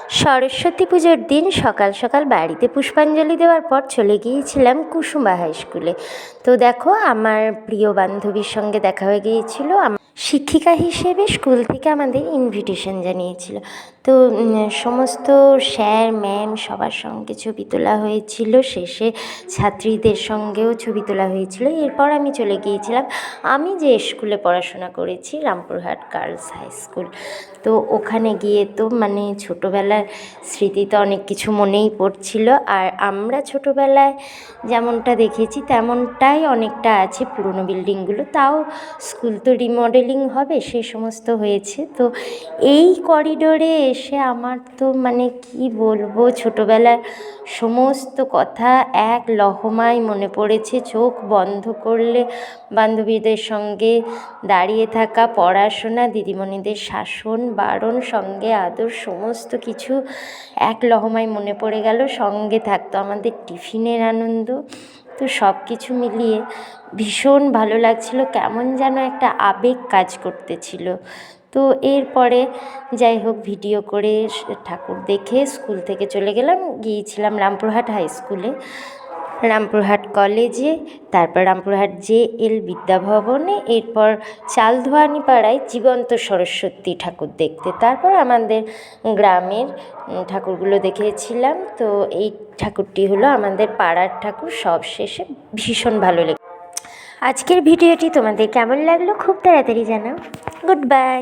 সরস্বতী পুজোর দিন সকাল সকাল বাড়িতে পুষ্পাঞ্জলি দেওয়ার পর চলে গিয়েছিলাম কুসুমবা হাই স্কুলে। তো দেখো, আমার প্রিয় বান্ধবীর সঙ্গে দেখা হয়ে গিয়েছিল। শিক্ষিকা হিসেবে স্কুল থেকে আমাদের ইনভিটেশন জানিয়েছিল। তো সমস্ত স্যার ম্যাম সবার সঙ্গে ছবি তোলা হয়েছিল, শেষে ছাত্রীদের সঙ্গেও ছবি তোলা হয়েছিল। এরপর আমি চলে গিয়েছিলাম আমি যে স্কুলে পড়াশোনা করেছি, রামপুরহাট গার্লস হাই স্কুল। তো ওখানে গিয়ে তো ছোটোবেলার স্মৃতিতে অনেক কিছু মনেই পড়ছিল। আর আমরা ছোটোবেলায় যেমনটা দেখেছি তেমনটাই অনেকটা আছে, পুরনো বিল্ডিংগুলো। তাও স্কুল তো রিমডেলিং হবে, সেই সমস্ত হয়েছে। তো এই করিডোরে এসে আমার তো কি বলবো, ছোটোবেলার সমস্ত কথা এক লহমায় মনে পড়েছে। চোখ বন্ধ করলে বান্ধবীদের সঙ্গে দাঁড়িয়ে থাকা, পড়াশোনা, দিদিমণিদের শাসন বারণ, সঙ্গে আদর, সমস্ত কিছু এক লহমায় মনে পড়ে গেল। সঙ্গে থাকতো আমাদের টিফিনের আনন্দ। তো সব কিছু মিলিয়ে ভীষণ ভালো লাগছিল, কেমন যেন একটা আবেগ কাজ করতেছিল। তো এরপরে যাই হোক, ভিডিও করে ঠাকুর দেখে স্কুল থেকে চলে গিয়েছিলাম রামপুরহাট হাই স্কুলে, রামপুরহাট কলেজে, তারপর রামপুরহাট JL বিদ্যাভবনে, এরপর চালধোয়ানি পাড়ায় জীবন্ত সরস্বতী ঠাকুর দেখতে। তারপর আমাদের গ্রামের ঠাকুরগুলো দেখেছিলাম। তো এই ঠাকুরটি হলো আমাদের পাড়ার ঠাকুর। সব শেষে ভীষণ ভালো লেগে। আজকের ভিডিওটি তোমাদের কেমন লাগলো খুব তাড়াতাড়ি জানাও। Good bye.